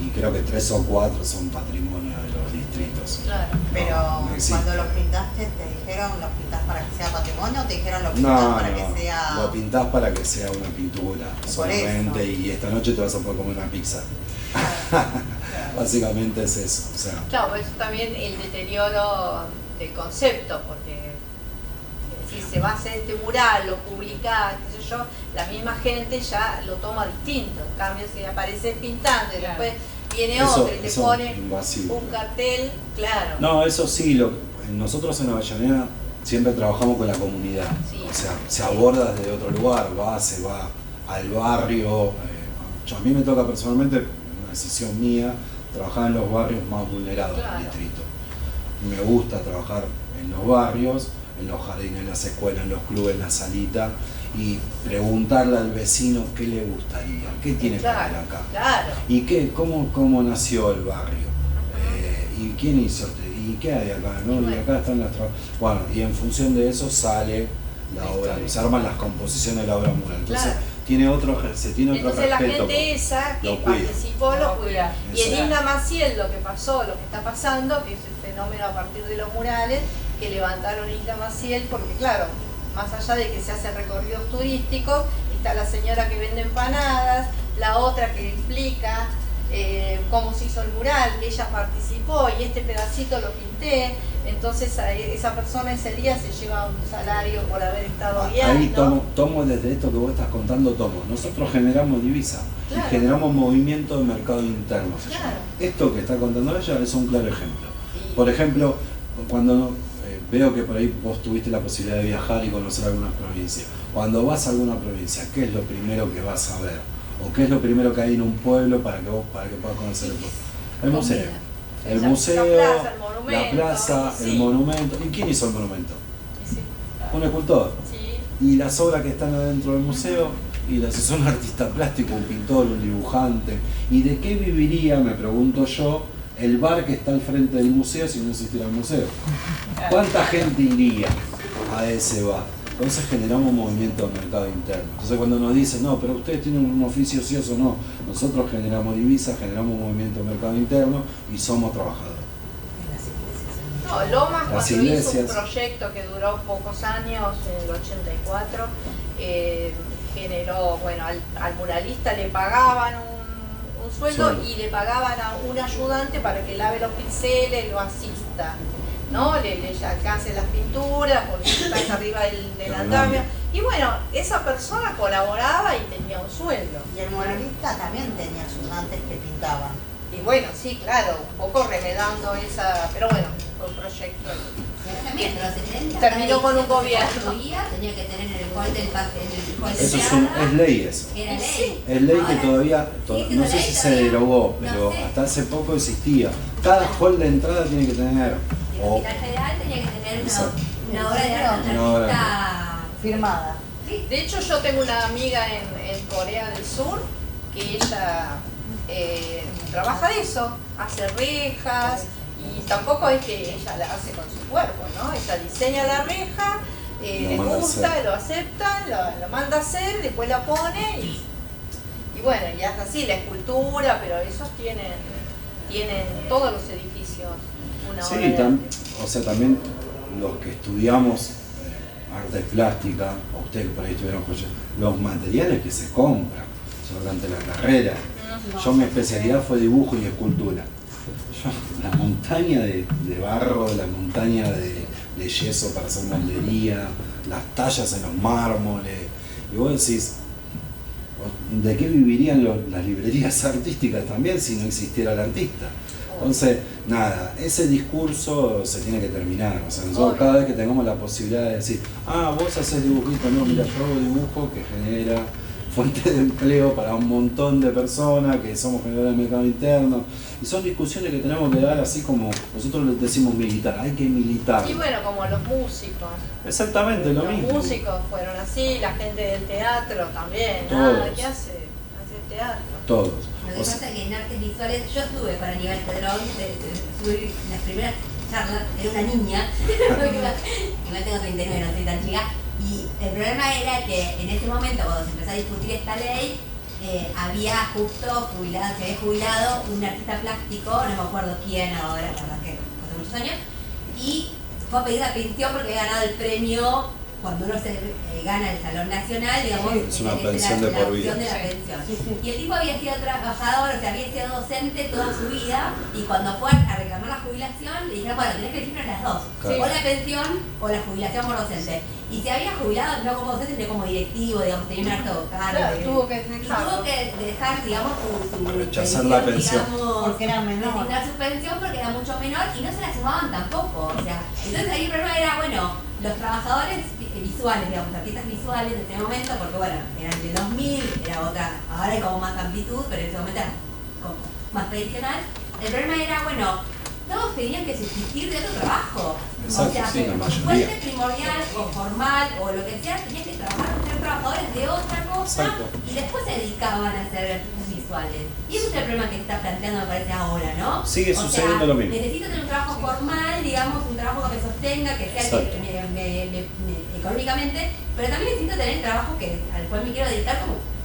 y creo que 3 o 4 son patrimonio de los distritos. Claro. Pero No existe. cuando los pintaste, ¿te dijeron los pintás para que sea patrimonio o te dijeron los pintás No, para no, que sea...? lo pintás para que sea una pintura solamente eso. y esta noche te vas a poder comer una pizza. Básicamente es eso. O sea, Claro, pues también el deterioro del concepto, porque si se va a hacer este mural, lo publica, qué sé yo, la misma gente ya lo toma distinto. En cambio, si aparece pintando y después viene Eso- otro y te eso pone invasivo. un cartel, claro. no, eso sí, nosotros en Avellaneda siempre trabajamos con la comunidad. Sí. O sea, se aborda desde otro lugar, se va al barrio. A mí me toca personalmente, una decisión mía, trabajar en los barrios más vulnerados Claro. del distrito. Me gusta trabajar en los barrios, en los jardines, en las escuelas, en los clubes, en la salita, y preguntarle al vecino qué le gustaría, qué tiene para ver acá. Claro. ¿Y cómo nació el barrio? ¿Y quién hizo? ¿Y qué hay acá? ¿No? Y Bueno. acá están las bueno, y en función de eso sale la obra, historia. se arman las composiciones de la obra mural. Entonces Claro. se tiene otro Entonces la respeto. gente esa que lo cuida. participó lo cuida. Y en Exacto. Isla Maciel lo que pasó, lo que está pasando, que es el fenómeno a partir de los murales, que levantaron Isla Maciel, porque claro, más allá de que se hacen recorridos turísticos, está la señora que vende empanadas, la otra que explica cómo se hizo el mural, que ella participó y este pedacito lo pinté, entonces esa persona ese día se lleva un salario por haber estado guiando. Ahí tomo desde esto que vos estás contando, nosotros generamos divisa Claro. y generamos movimiento de mercado interno. se Claro. llama. Esto que está contando ella es un claro ejemplo. Sí. Por ejemplo, cuando veo que por ahí vos tuviste la posibilidad de viajar y conocer algunas provincias, cuando vas a alguna provincia, ¿qué es lo primero que vas a ver? ¿O qué es lo primero que hay en un pueblo para que puedas conocer el pueblo? El museo. El museo, la plaza, sí. el monumento. ¿Y quién hizo el monumento? Sí. Un escultor. Sí. Y las obras que están adentro del museo, y si son un artista plástico, un pintor, un dibujante. ¿Y de qué viviría, me pregunto yo, el bar que está al frente del museo si no existiera el museo? ¿Cuánta gente iría a ese bar? Entonces generamos movimiento de mercado interno. Entonces cuando nos dicen, no, pero ustedes tienen un oficio ocioso, no. Nosotros generamos divisas, generamos movimiento de mercado interno y somos trabajadores. En las iglesias. No, Lomas Las cuando hizo un iglesias. proyecto que duró pocos años, en el 84, generó, bueno, al muralista le pagaban un sueldo Sueldo. y le pagaban a un ayudante para que lave los pinceles y lo asista, ¿no? Le alcance las pinturas, porque está arriba del andamio. Y bueno, esa persona colaboraba y tenía un sueldo. Y el muralista también tenía ayudantes que pintaban. Y bueno, sí, claro, un poco remedando esa, pero bueno, fue un proyecto. Pero también, en los 70, Terminó con un cada gobierno. edificio que construía tenía que tener en el hall del pase, en el hall de Eso entrada, es ley eso. era ley. Sí. Es ley que Ahora, todavía, ¿sigue siendo no sé ley si se todavía? derogó, No pero sé. hasta hace poco existía. Cada hall de entrada tiene que tener, El o Hospital Federal tenía que tener Exacto. una obra de arte, Una obra de artista. Firmada. Sí. De hecho, yo tengo una amiga en Corea del Sur que ella trabaja de eso, hace rejas y tampoco es que ella la hace con su cuerpo, ¿no? Ella diseña la reja, Lo le manda a gusta, hacer. lo acepta, lo manda a hacer, después la pone y bueno, y hace así la escultura, pero esos tienen todos los edificios una obra sí, de arte. o sea, también los que estudiamos artes plásticas, o ustedes que por ahí estuvieron los materiales que se compran durante la carrera. Yo mi especialidad fue dibujo y escultura. La montaña de barro, la montaña de yeso para hacer moldería, las tallas en los mármoles. Y vos decís, ¿de qué vivirían las librerías artísticas también si no existiera el artista? Entonces, nada, ese discurso se tiene que terminar. O sea, nosotros Obvio. cada vez que tengamos la posibilidad de decir, vos haces dibujito, no, mira, yo hago dibujo que genera fuente de empleo para un montón de personas, que somos generadores del mercado interno. Y son discusiones que tenemos que dar así como nosotros les decimos militar, hay que militar. Y bueno, como los músicos. Exactamente, lo Los mismo. músicos fueron así, la gente del teatro también. Todos. ¿Qué hace? Hace teatro. Todos. Lo que O sea, pasa es que en artes visuales, yo estuve con Aníbal Cedrón, estuve en las primeras charlas, era una niña, igual tengo 39, no soy tan chica, Y el problema era que en ese momento, cuando se empezó a discutir esta ley, había justo jubilado, se había jubilado un artista plástico, no me acuerdo quién ahora, la verdad que hace muchos años, y fue a pedir la pensión porque había ganado el premio. Cuando uno se gana el Salón Nacional, digamos, es una pensión de por vida. De la pensión. Y el tipo había sido trabajador, o sea, había sido docente toda su vida, y cuando fue a reclamar la jubilación, le dijeron, bueno, tenés que decirnos las dos, claro. O la pensión o la jubilación por docente. Y se había jubilado no como docente, sino como directivo, digamos, tenía un harto cargo. Claro, tuvo que dejar, digamos, su rechazar la pensión. Digamos, porque era menor. designar su pensión porque era mucho menor y no se la sumaban tampoco. O sea, entonces ahí el problema era, bueno, los trabajadores visuales, digamos, artistas visuales de ese momento, porque bueno, eran de 2000, era otra, ahora hay como más amplitud, pero en ese momento era como más tradicional. El problema era, bueno, todos tenían que subsistir de otro trabajo. Exacto, o sea, sí, la mayoría. fuente primordial o formal o lo que sea, tenían que trabajar, ser trabajadores de otra cosa. Exacto. Y después se dedicaban a hacer artistas visuales. Y ese es el problema que se está planteando, me parece, ahora, ¿no? Sigue sucediendo lo mismo. Necesito tener un trabajo formal, digamos, un trabajo que me sostenga, que sea Exacto. que económicamente, pero también necesito tener el trabajo al cual me quiero dedicar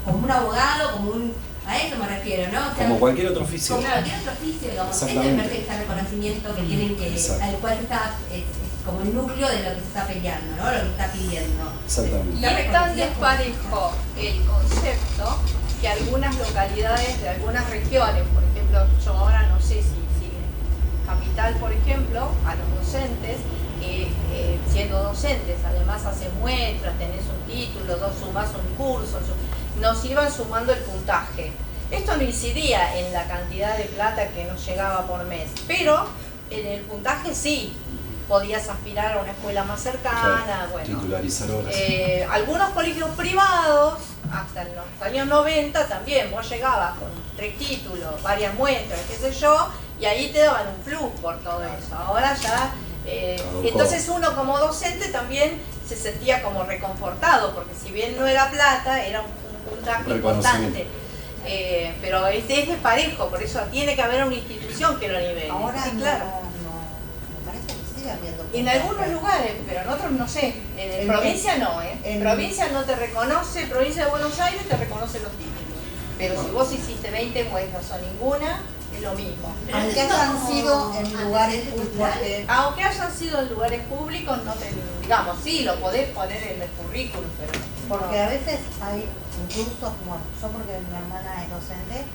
como un abogado, como un... A eso me refiero, ¿no? O sea, Como cualquier otro oficio. como cualquier otro oficio, digamos. Ese me Exactamente. parece que está el reconocimiento que tienen que, Exacto. al cual está, es como el núcleo de lo que se está peleando, ¿no? Lo que se está pidiendo. Exactamente. Y es tan desparejo el concepto que algunas localidades de algunas regiones, por ejemplo, yo ahora no sé si Capital, por ejemplo, a los docentes, siendo docentes, además hacen muestras, tenés un título, sumás un curso, nos iban sumando el puntaje. Esto no incidía en la cantidad de plata que nos llegaba por mes, pero en el puntaje sí. Podías aspirar a una escuela más cercana, Claro, bueno. titularizar horas. Algunos colegios privados, hasta en los años 90 también, vos llegabas con 3 títulos, varias muestras, qué sé yo, y ahí te daban un plus por todo eso. Ahora ya, entonces uno como docente también se sentía como reconfortado, porque si bien no era plata, era un puntaje importante. Pero es desparejo, por eso tiene que haber una institución que lo nivele. Ahora sí, no, claro. me parece que sigue habiendo. En algunos lugares, pero en otros no sé. En provincia no, En provincia no te reconoce, provincia de Buenos Aires te reconoce los títulos. Pero si vos hiciste 20 muestras o ninguna, es lo mismo. Aunque hayan sido en lugares públicos. Aunque hayan sido en lugares públicos, no te, digamos, sí, lo podés poner en el currículum, pero... Porque a veces hay incluso, bueno, yo porque mi hermana es docente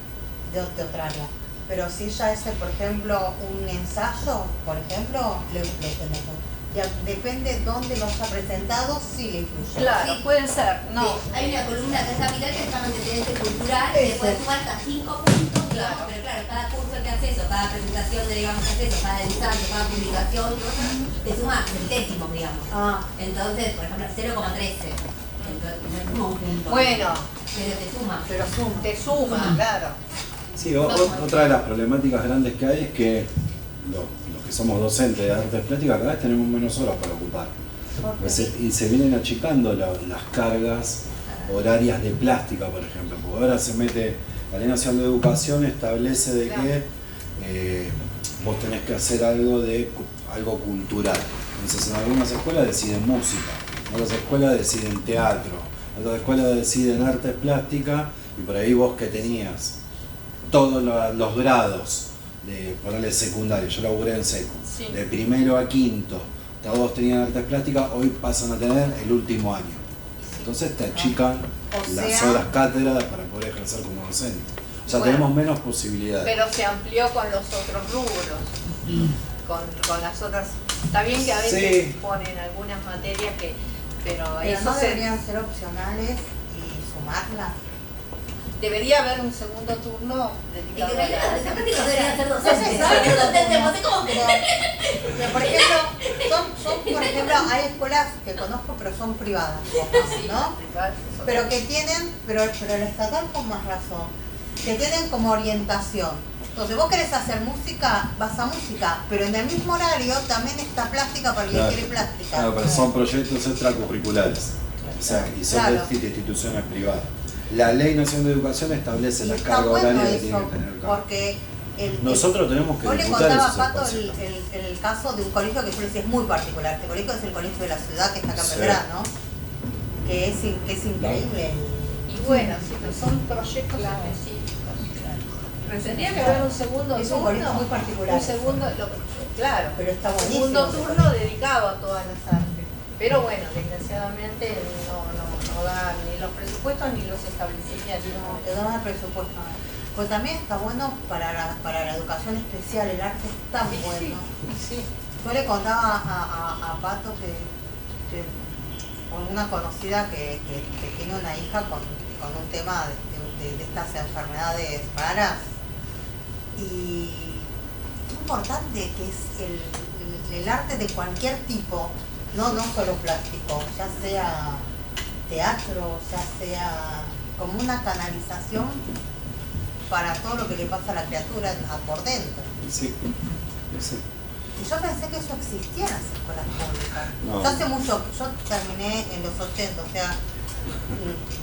de otra área, pero si ella hace, por ejemplo, un ensayo, por ejemplo, depende de dónde lo haya presentado, sí le influye. Claro, Sí. puede ser, no. Sí, hay una columna que es Capital que se llama Antecedente Cultural, que puede sumar hasta 5 puntos, digamos, pero claro, cada curso que haces o cada presentación de, digamos, que haces o cada ensayo, cada publicación, te suma centésimos, digamos. Entonces, por ejemplo, 0,13. Entonces, no es como un punto. Bueno, Pero te suma. Pero suma. te suma, claro. Sí, otra de las problemáticas grandes que hay es que los que somos docentes de artes plásticas cada vez tenemos menos horas para ocupar. Y se vienen achicando las cargas horarias de plástica, por ejemplo. Porque ahora se mete, la Ley Nacional de Educación establece de que vos tenés que hacer algo cultural. Entonces en algunas escuelas deciden música, en otras escuelas deciden teatro, en otras escuelas deciden artes plásticas, y por ahí vos que tenías todos los grados de ponerle secundario, yo laburé en secu, Sí. de primero a quinto, todos tenían artes plásticas, hoy pasan a tener el último año. Entonces te achican O las sea- horas cátedra para poder ejercer como docente. O sea, Bueno, tenemos menos posibilidades. Pero se amplió con los otros rubros, con las otras. Está bien que a veces Sí. ponen algunas materias que, pero Pero eso no se, deberían ser opcionales y sumarlas. debería haber un segundo turno Y que dedicado en realidad los a artistas deberían ser docentes. Sí, sí, ¿Sabes qué sí. docentes? No sé cómo que... Pero, por ejemplo, por ejemplo, hay escuelas que conozco pero son privadas, ¿no? Pero que tienen, pero el estatal con más razón, que tienen como orientación. Entonces vos querés hacer música, vas a música, pero en el mismo horario también está plástica para el que Claro. quiere plástica. Claro, pero son proyectos extracurriculares, o sea, y son Claro. de instituciones privadas. La Ley Nacional de Educación establece Y la está carga bueno horaria que eso, tiene que tener cada. porque Nosotros tenemos que yo le disputar contaba a esos Pato espacios. el caso de un colegio que yo le decía es muy particular. Este colegio es el colegio de la ciudad que está acá en Sí. Belgrano, que es increíble. Y bueno, sí, pero son proyectos específicos. Tendría que haber un segundo Es un turno, corito muy particular. un segundo, claro, Pero está buenísimo. segundo ese turno corito. dedicado a todas las artes. Pero bueno, desgraciadamente no dan ni los presupuestos ni los establecimientos. No, te dan el presupuesto. Pues también está bueno para la educación especial, el arte es tan bueno. Sí. Yo le contaba a Pato que con una conocida que tiene una hija con un tema de estas enfermedades raras, y lo importante que es el arte de cualquier tipo, no solo plástico, ya sea teatro, ya sea como una canalización para todo lo que le pasa a la criatura por dentro. Sí, sí. Y yo pensé que eso existía en las escuelas públicas. No. Yo hace mucho, yo terminé en los 80, o sea,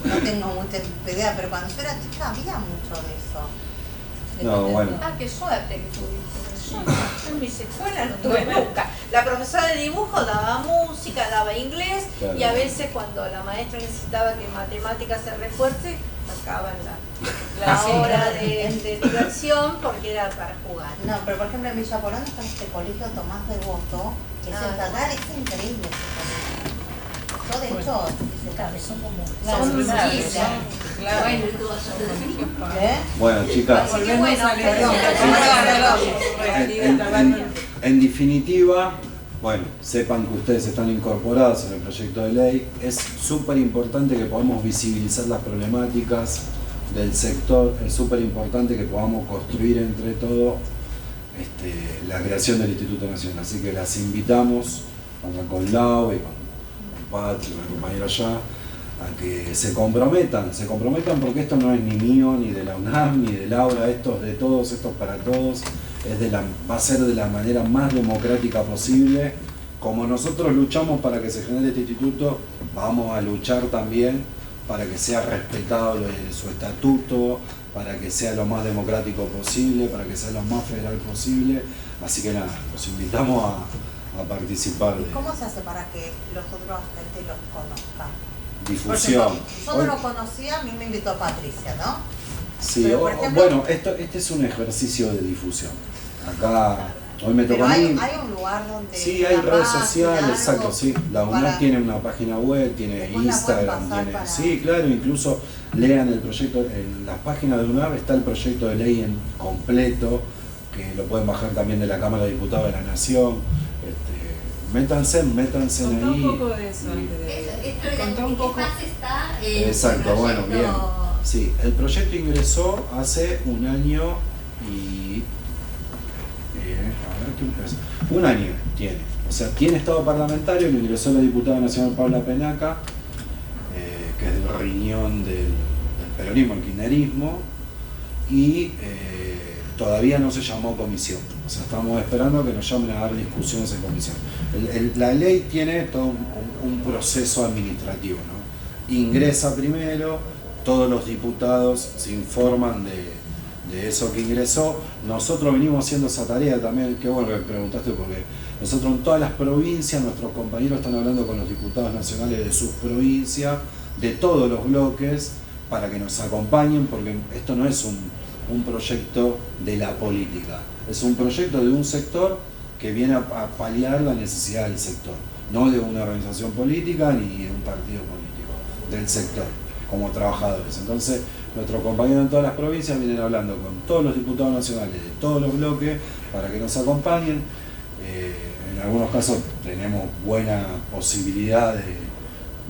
no tengo mucha idea, pero cuando yo era chica había mucho de eso. No, bueno. Ah, qué suerte que tuviste. Yo en mis escuelas no tuve nunca. La profesora de dibujo daba música, daba inglés, Claro. y a veces cuando la maestra necesitaba que matemáticas se refuerce, sacaban la Sí, hora claro. de diversión porque era para jugar. No, pero por ejemplo en Villa Polón está este colegio Tomás de Voto, que es estatal, es increíble ese colegio. Yo de hecho, Claro, son como... Son Claro, sí, claro. Bueno, y tú ¿eh? Bueno, chicas, Así que Volvemos bueno, a en definitiva, bueno, sepan que ustedes están incorporados en el proyecto de ley. Es súper importante que podamos visibilizar las problemáticas del sector, es súper importante que podamos construir entre todos la creación del Instituto Nacional. Así que las invitamos, con Lau y con Patri, con el compañero allá, a que se comprometan porque esto no es ni mío, ni de la UNAM, ni de Laura, esto es de todos, esto es para todos, va a ser de la manera más democrática posible. Como nosotros luchamos para que se genere este instituto, vamos a luchar también para que sea respetado su estatuto, para que sea lo más democrático posible, para que sea lo más federal posible. Así que nada, los invitamos a participar ¿Y de cómo se hace para que los otros agentes los conozcan? difusión. Por ejemplo, yo no Hoy- lo conocía, a mí me invitó Patricia, ¿no? Sí, Pero, por ejemplo- bueno, este es un ejercicio de difusión. Acá, hoy me tocó Pero a mí. hay un lugar donde... Sí, hay una redes página, sociales, algo exacto, sí. La UNAM para- tiene una página web, tiene Después la pueden Instagram, pasar tiene... para- Sí, claro, incluso lean el proyecto, en las páginas de UNAM está el proyecto de ley en completo, que lo pueden bajar también de la Cámara de Diputados de la Nación. Métanse Contá ahí. un poco de eso antes de... Contá un poco... ¿Qué más está Exacto, el bueno, bien. proyecto? Sí, el proyecto ingresó hace un año y... a ver, ¿qué empezó? Un año tiene. O sea, tiene estado parlamentario, lo ingresó la diputada nacional Paula Penaca, que es del riñón del peronismo, el kirchnerismo, y todavía no se llamó comisión. O sea, estamos esperando que nos llamen a dar discusiones en comisión. La ley tiene todo un proceso administrativo, ¿no? Ingresa primero, todos los diputados se informan de eso que ingresó. Nosotros venimos haciendo esa tarea también, qué bueno que me preguntaste, porque nosotros en todas las provincias, nuestros compañeros están hablando con los diputados nacionales de sus provincias, de todos los bloques, para que nos acompañen, porque esto no es un proyecto de la política, es un proyecto de un sector que viene a paliar la necesidad del sector, no de una organización política ni de un partido político, del sector, como trabajadores. Entonces, nuestros compañeros en todas las provincias vienen hablando con todos los diputados nacionales de todos los bloques para que nos acompañen. En algunos casos tenemos buena posibilidad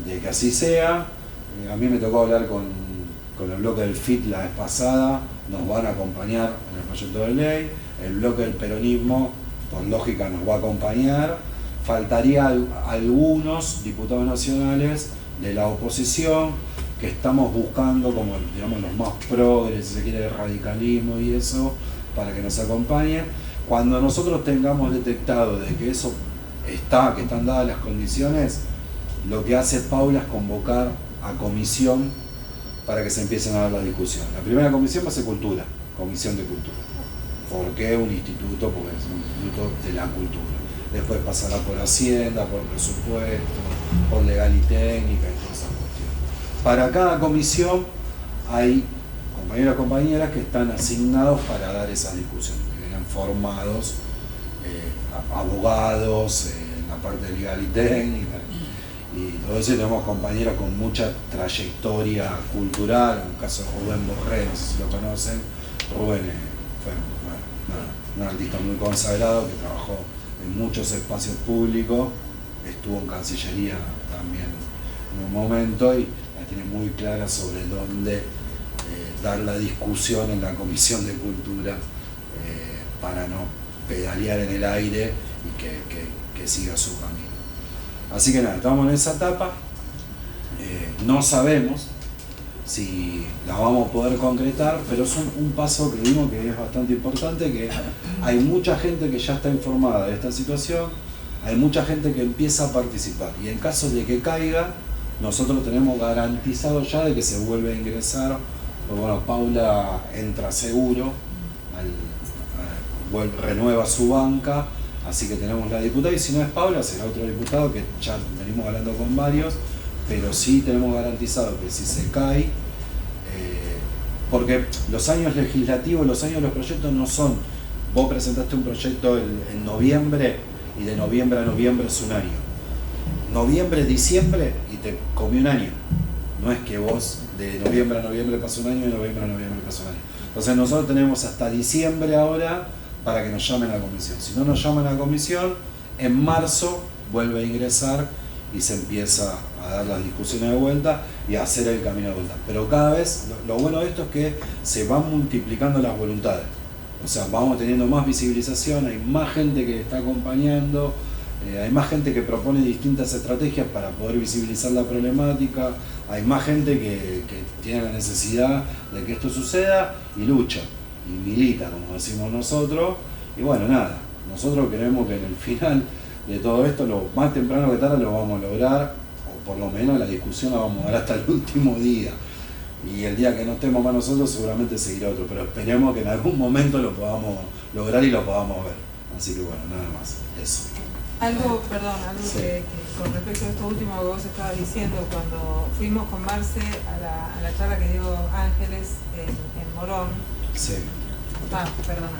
de que así sea. A mí me tocó hablar con el bloque del FIT la vez pasada, nos van a acompañar en el proyecto de ley, el bloque del peronismo por lógica nos va a acompañar, faltaría algunos diputados nacionales de la oposición que estamos buscando como, digamos, los más progres, si se quiere, el radicalismo y eso, para que nos acompañen. Cuando nosotros tengamos detectado de que eso está, que están dadas las condiciones, lo que hace Paula es convocar a comisión para que se empiecen a dar la discusión. La primera comisión va a ser cultura, comisión de cultura. ¿Por qué un instituto? Porque es un instituto de la cultura. Después pasará por Hacienda, por presupuesto, por legal y técnica y todas esas cosas. para cada comisión hay compañeros y compañeras que están asignados para dar esas discusiones, que vienen formados, abogados, en la parte legal y técnica, y todo eso. Tenemos compañeros con mucha trayectoria cultural, en el caso de Rubén Borré, no sé si lo conocen. Rubén fue un artista muy consagrado que trabajó en muchos espacios públicos, estuvo en Cancillería también en un momento y la tiene muy clara sobre dónde dar la discusión en la Comisión de Cultura para no pedalear en el aire y que siga su camino. Así que nada, estamos en esa etapa, no sabemos si la vamos a poder concretar, pero es un paso que vimos que es bastante importante, que hay mucha gente que ya está informada de esta situación, hay mucha gente que empieza a participar, y en caso de que caiga, nosotros tenemos garantizado ya de que se vuelve a ingresar, pues bueno, Paula entra seguro, renueva su banca, así que tenemos la diputada, y si no es Paula, será otro diputado, que ya venimos hablando con varios, pero sí tenemos garantizado que si se cae, porque los años legislativos, los años de los proyectos no son, vos presentaste un proyecto en noviembre, y de noviembre a noviembre es un año. Noviembre, diciembre, y te comió un año. No es que vos de noviembre a noviembre pasó un año y de noviembre a noviembre pasó un año. Entonces nosotros tenemos hasta diciembre ahora para que nos llamen a la comisión. Si no nos llaman a la comisión, en marzo vuelve a ingresar y se empieza a dar las discusiones de vuelta y a hacer el camino de vuelta. Pero cada vez, lo bueno de esto es que se van multiplicando las voluntades. O sea, vamos teniendo más visibilización, hay más gente que está acompañando, hay más gente que propone distintas estrategias para poder visibilizar la problemática, hay más gente que tiene la necesidad de que esto suceda y lucha, y milita, como decimos nosotros. Y bueno, nada, nosotros creemos que en el final de todo esto, lo más temprano que tarde lo vamos a lograr, o por lo menos la discusión la vamos a dar hasta el último día. Y el día que no estemos más nosotros seguramente seguirá otro, pero esperemos que en algún momento lo podamos lograr y lo podamos ver. Así que bueno, nada más, eso. Algo, perdón, Sí. que con respecto a esto último que vos estabas diciendo, cuando fuimos con Marce a la charla que dio Ángeles en Morón. Sí. Perdona.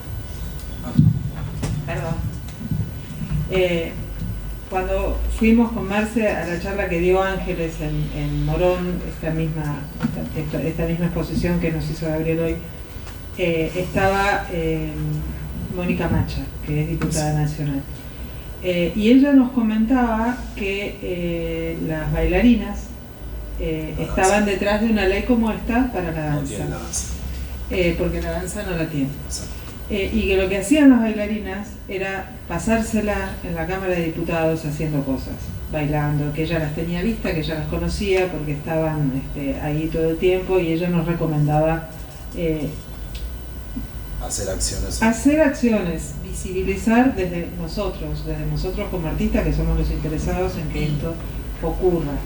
Perdón. Cuando fuimos con Marce a la charla que dio Ángeles en Morón, esta misma exposición que nos hizo Gabriel hoy, estaba Mónica Macha, que es diputada nacional. Y ella nos comentaba que las bailarinas estaban detrás de una ley como esta para la danza. No tiene la danza. Porque la danza no la tiene. Exacto. Y que lo que hacían las bailarinas era pasársela en la Cámara de Diputados haciendo cosas, bailando, que ella las tenía vista, que ella las conocía porque estaban ahí todo el tiempo, y ella nos recomendaba hacer acciones, visibilizar desde nosotros como artistas, que somos los interesados en que esto ocurra.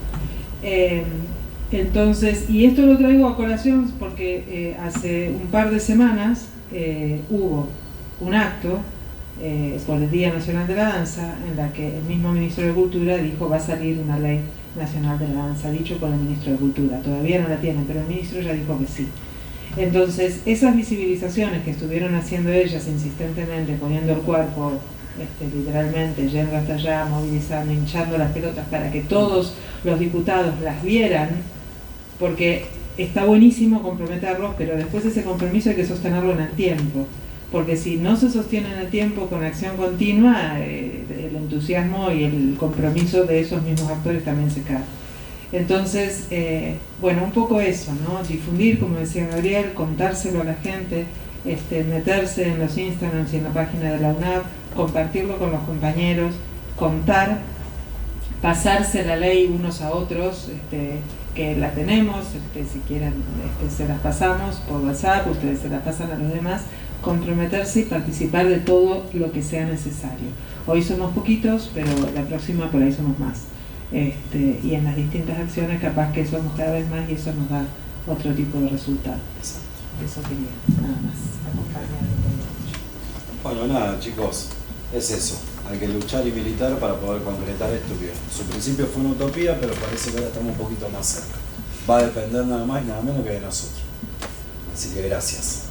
Entonces, y esto lo traigo a colación porque hace un par de semanas hubo un acto por el Día Nacional de la Danza, en la que el mismo Ministro de Cultura dijo va a salir una ley nacional de la danza, dicho por el Ministro de Cultura. Todavía no la tienen, pero el Ministro ya dijo que sí. Entonces, esas visibilizaciones que estuvieron haciendo ellas insistentemente, poniendo el cuerpo, literalmente, yendo hasta allá, movilizando, hinchando las pelotas para que todos los diputados las vieran, porque está buenísimo comprometerlos, pero después ese compromiso hay que sostenerlo en el tiempo, porque si no se sostiene en el tiempo con acción continua, el entusiasmo y el compromiso de esos mismos actores también se cae. Entonces, bueno, un poco eso, ¿no? Difundir, como decía Gabriel, contárselo a la gente, meterse en los Instagrams y en la página de la UNAV, compartirlo con los compañeros, contar, pasarse la ley unos a otros, que la tenemos, si quieren se las pasamos por WhatsApp, ustedes se las pasan a los demás, comprometerse y participar de todo lo que sea necesario. Hoy somos poquitos, pero la próxima por ahí somos más. Y en las distintas acciones capaz que somos cada vez más y eso nos da otro tipo de resultado. Eso quería, nada más, acompañar. Bueno, nada, chicos, es eso. Hay que luchar y militar para poder concretar esto que su principio fue una utopía, pero parece que ahora estamos un poquito más cerca. va a depender nada más y nada menos que de nosotros. Así que gracias.